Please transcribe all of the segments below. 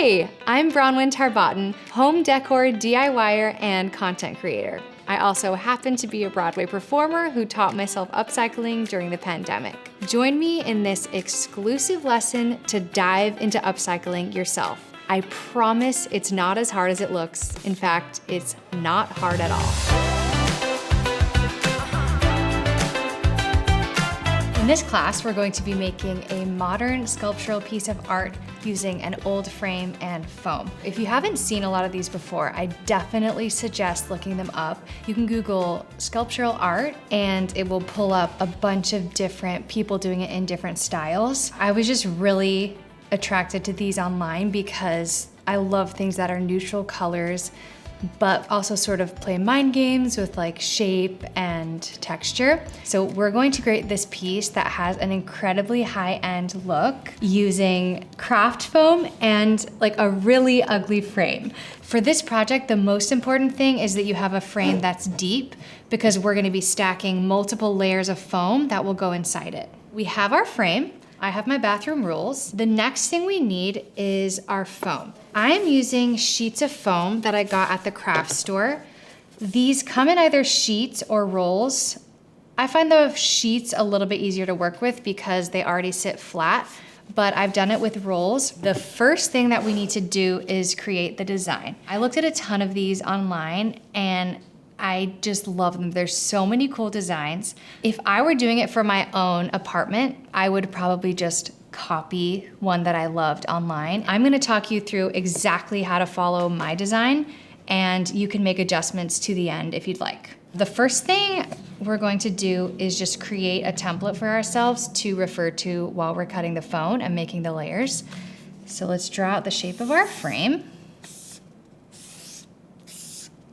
Hey, I'm BRONWYN TARBOTON, home decor DIYer and content creator. I also happen to be a Broadway performer who taught myself upcycling during the pandemic. Join me in this exclusive lesson to dive into upcycling yourself. I promise it's not as hard as it looks. In fact, it's not hard at all. In this class, we're going to be making a modern sculptural piece of art using an old frame and foam. If you haven't seen a lot of these before, I definitely suggest looking them up. You can Google sculptural art and it will pull up a bunch of different people doing it in different styles. I was just really attracted to these online because I love things that are neutral colors, but also sort of play mind games with like shape and texture. So we're going to create this piece that has an incredibly high-end look using craft foam and like a really ugly frame. For this project, the most important thing is that you have a frame that's deep because we're gonna be stacking multiple layers of foam that will go inside it. We have our frame. I have my bathroom rules. The next thing we need is our foam. I am using sheets of foam that I got at the craft store. These come in either sheets or rolls. I find the sheets a little bit easier to work with because they already sit flat, but I've done it with rolls. The first thing that we need to do is create the design. I looked at a ton of these online and I just love them. There's so many cool designs. If I were doing it for my own apartment, I would probably just copy one that I loved online. I'm gonna talk you through exactly how to follow my design, and you can make adjustments to the end if you'd like. The first thing we're going to do is just create a template for ourselves to refer to while we're cutting the foam and making the layers. So let's draw out the shape of our frame.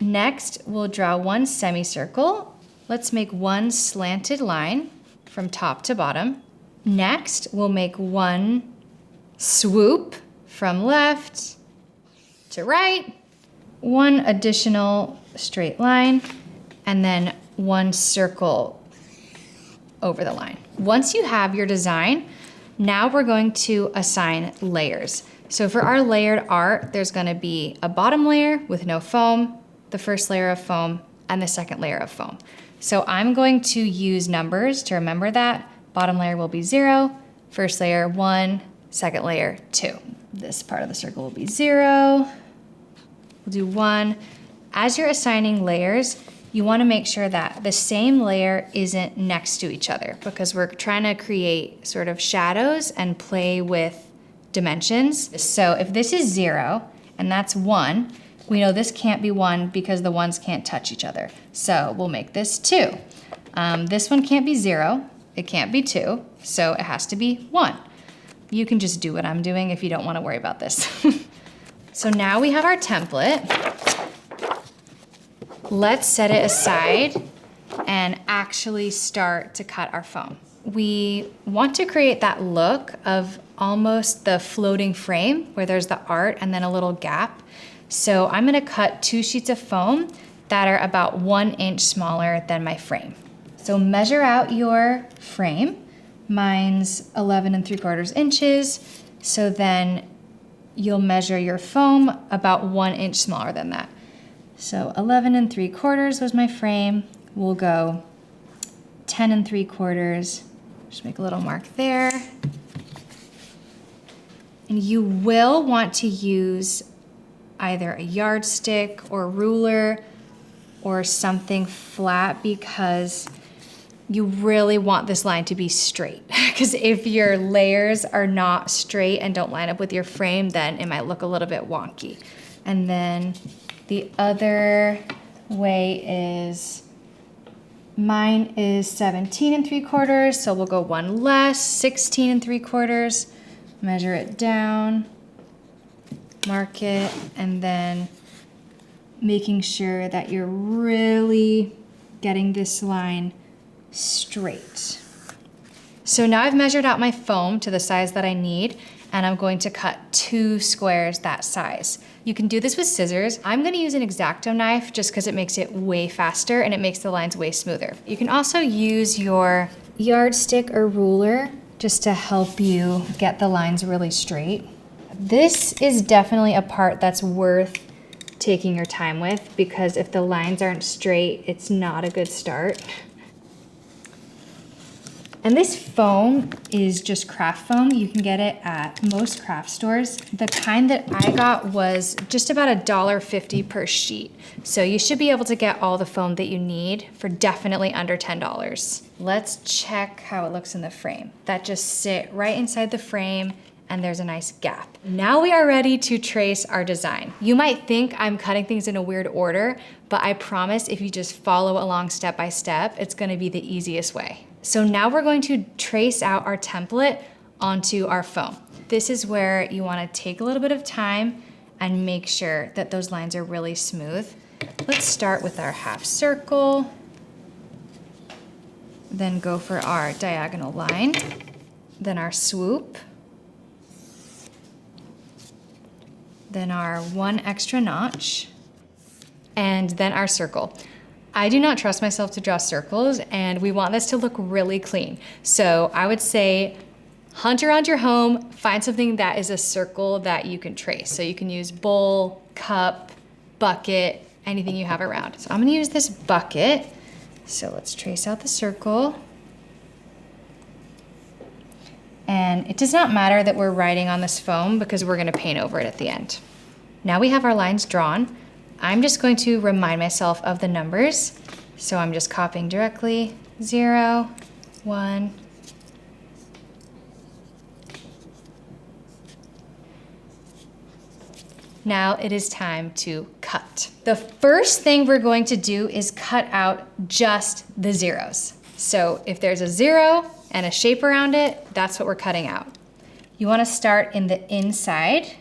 Next, we'll draw one semicircle. Let's make one slanted line from top to bottom. Next, we'll make one swoop from left to right, one additional straight line, and then one circle over the line. Once you have your design, now we're going to assign layers. So for our layered art, there's gonna be a bottom layer with no foam, the first layer of foam, and the second layer of foam. So I'm going to use numbers to remember that. Bottom layer will be 0, first layer 1, second layer 2. This part of the circle will be 0, we'll do 1. As you're assigning layers, you wanna make sure that the same layer isn't next to each other because we're trying to create sort of shadows and play with dimensions. So if this is 0 and that's 1, we know this can't be 1 because the ones can't touch each other. So we'll make this 2. This one can't be 0, it can't be 2, so it has to be 1. You can just do what I'm doing if you don't want to worry about this. So now we have our template. Let's set it aside and actually start to cut our foam. We want to create that look of almost the floating frame where there's the art and then a little gap. So I'm gonna cut 2 sheets of foam that are about 1 inch smaller than my frame. So measure out your frame. Mine's 11 3/4 inches. So then you'll measure your foam about 1 inch smaller than that. So 11 3/4 was my frame. We'll go 10 3/4. Just make a little mark there. And you will want to use either a yardstick or ruler or something flat because you really want this line to be straight. Because if your layers are not straight and don't line up with your frame, then it might look a little bit wonky. And then the other way is, mine is 17 3/4, so we'll go 1 less, 16 3/4, measure it down, mark it, and then making sure that you're really getting this line straight. So now I've measured out my foam to the size that I need, and I'm going to cut 2 squares that size. You can do this with scissors. I'm gonna use an X-Acto knife just because it makes it way faster and it makes the lines way smoother. You can also use your yardstick or ruler just to help you get the lines really straight. This is definitely a part that's worth taking your time with, because if the lines aren't straight, it's not a good start. And this foam is just craft foam. You can get it at most craft stores. The kind that I got was just about $1.50 per sheet. So you should be able to get all the foam that you need for definitely under $10. Let's check how it looks in the frame. That just sit right inside the frame, and there's a nice gap. Now we are ready to trace our design. You might think I'm cutting things in a weird order, but I promise if you just follow along step by step, it's gonna be the easiest way. So now we're going to trace out our template onto our foam. This is where you wanna take a little bit of time and make sure that those lines are really smooth. Let's start with our half circle, then go for our diagonal line, then our swoop, then our one extra notch, and then our circle. I do not trust myself to draw circles, and we want this to look really clean. So I would say hunt around your home, find something that is a circle that you can trace. So you can use bowl, cup, bucket, anything you have around. So I'm gonna use this bucket. So let's trace out the circle. And it does not matter that we're writing on this foam, because we're gonna paint over it at the end. Now we have our lines drawn. I'm just going to remind myself of the numbers. So I'm just copying directly, 0, 1. Now it is time to cut. The first thing we're going to do is cut out just the zeros. So if there's a 0 and a shape around it, that's what we're cutting out. You wanna start in the inside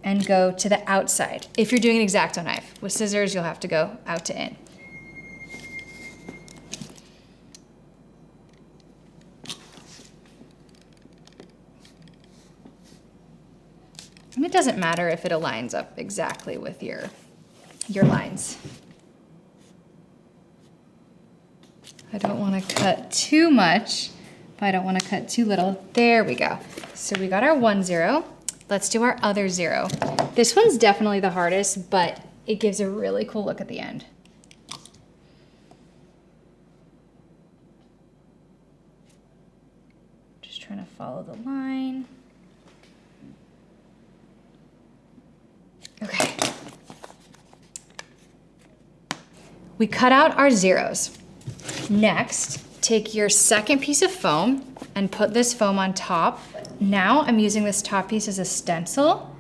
and go to the outside. If you're doing an X-Acto knife. With scissors, you'll have to go out to in. And it doesn't matter if it aligns up exactly with your lines. I don't wanna cut too much, but I don't wanna cut too little. There we go. So we got our 1 0. Let's do our other 0. This one's definitely the hardest, but it gives a really cool look at the end. Just trying to follow the line. Okay. We cut out our zeros. Next, take your second piece of foam and put this foam on top. Now I'm using this top piece as a stencil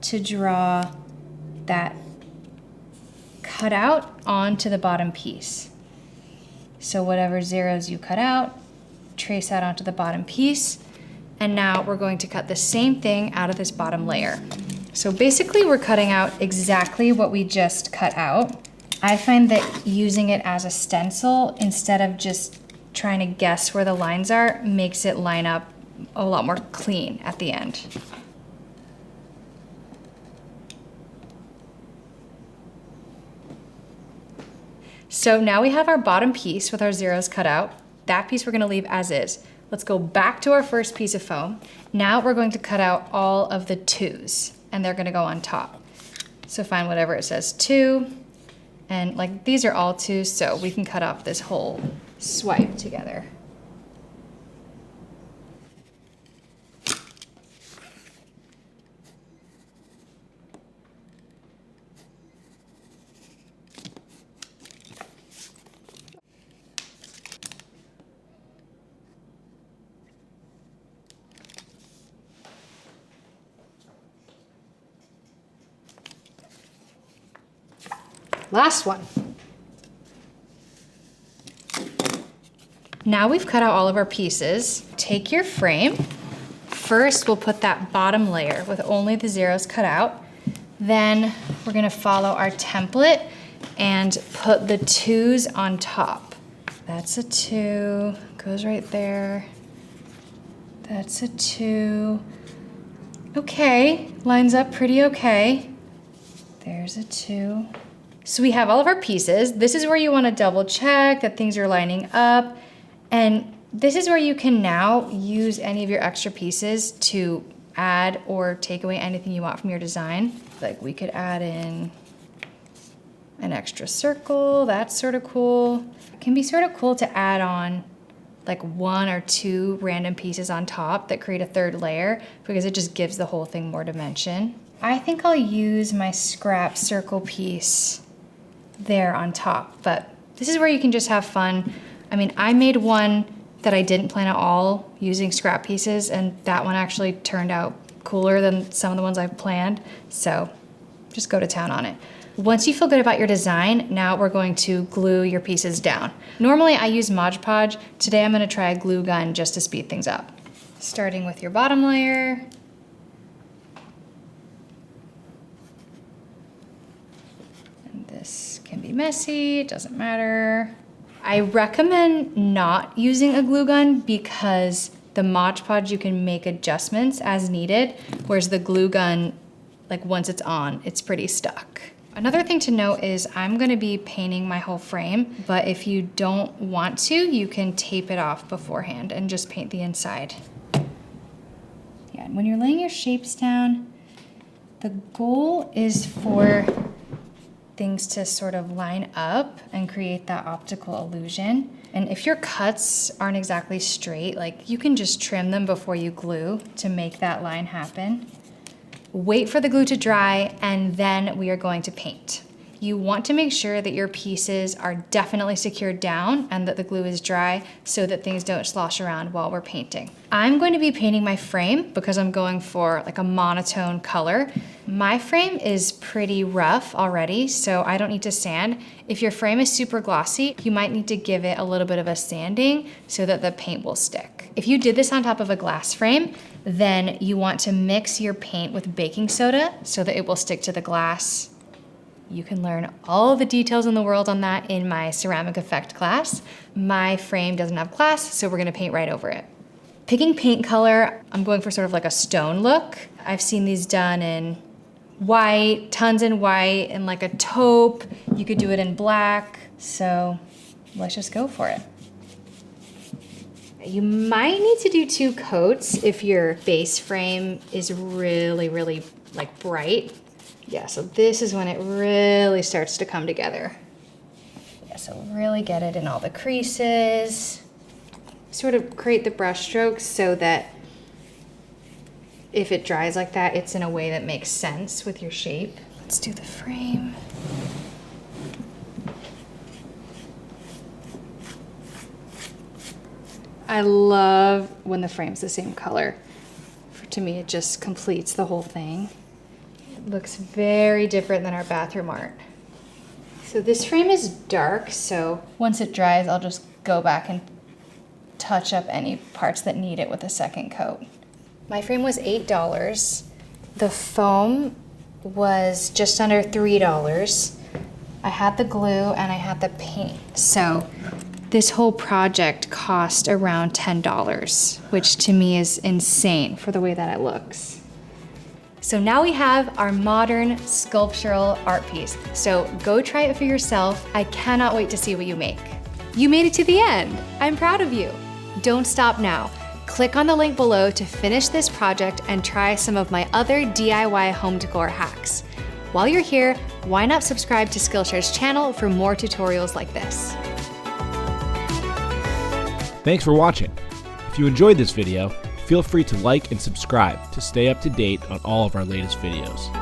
to draw that cutout onto the bottom piece. So whatever zeros you cut out, trace that onto the bottom piece. And now we're going to cut the same thing out of this bottom layer. So basically we're cutting out exactly what we just cut out. I find that using it as a stencil instead of just trying to guess where the lines are makes it line up a lot more clean at the end. So now we have our bottom piece with our zeros cut out. That piece we're gonna leave as is. Let's go back to our first piece of foam. Now we're going to cut out all of the 2s, and they're gonna go on top. So find whatever it says 2, and like these are all 2s, so we can cut off this whole swipe together. Last one. Now we've cut out all of our pieces. Take your frame. First, we'll put that bottom layer with only the zeros cut out. Then we're gonna follow our template and put the 2s on top. That's a 2, goes right there. That's a 2. Okay, lines up pretty okay. There's a 2. So we have all of our pieces. This is where you want to double check that things are lining up. And this is where you can now use any of your extra pieces to add or take away anything you want from your design. Like we could add in an extra circle, that's sort of cool. It can be sort of cool to add on like 1 or 2 random pieces on top that create a third layer because it just gives the whole thing more dimension. I think I'll use my scrap circle piece there on top, but this is where you can just have fun. I mean, I made one that I didn't plan at all using scrap pieces, and that one actually turned out cooler than some of the ones I've planned, so just go to town on it. Once you feel good about your design, now we're going to glue your pieces down. Normally I use Mod Podge. Today I'm gonna try a glue gun just to speed things up. Starting with your bottom layer. And this can be messy, it doesn't matter. I recommend not using a glue gun because the Mod Podge you can make adjustments as needed, whereas the glue gun, like once it's on, it's pretty stuck. Another thing to note is I'm gonna be painting my whole frame, but if you don't want to, you can tape it off beforehand and just paint the inside. Yeah, and when you're laying your shapes down, the goal is for things to sort of line up and create that optical illusion. And if your cuts aren't exactly straight, like you can just trim them before you glue to make that line happen. Wait for the glue to dry, and then we are going to paint. You want to make sure that your pieces are definitely secured down and that the glue is dry so that things don't slosh around while we're painting. I'm going to be painting my frame because I'm going for like a monotone color. My frame is pretty rough already, so I don't need to sand. If your frame is super glossy, you might need to give it a little bit of a sanding so that the paint will stick. If you did this on top of a glass frame, then you want to mix your paint with baking soda so that it will stick to the glass. You can learn all the details in the world on that in my ceramic effect class. My frame doesn't have glass, so we're gonna paint right over it. Picking paint color, I'm going for sort of like a stone look. I've seen these done in white, tons in white, and like a taupe. You could do it in black, so let's just go for it. You might need to do 2 coats if your base frame is really, really like bright. Yeah, so this is when it really starts to come together. Yeah, so really get it in all the creases. Sort of create the brush strokes so that if it dries like that, it's in a way that makes sense with your shape. Let's do the frame. I love when the frame's the same color. To me, it just completes the whole thing. It looks very different than our bathroom art. So this frame is dark, so once it dries, I'll just go back and touch up any parts that need it with a second coat. My frame was $8. The foam was just under $3. I had the glue and I had the paint. So this whole project cost around $10, which to me is insane for the way that it looks. So now we have our modern sculptural art piece. So go try it for yourself. I cannot wait to see what you make. You made it to the end. I'm proud of you. Don't stop now. Click on the link below to finish this project and try some of my other DIY home decor hacks. While you're here, why not subscribe to Skillshare's channel for more tutorials like this? Thanks for watching. If you enjoyed this video, feel free to like and subscribe to stay up to date on all of our latest videos.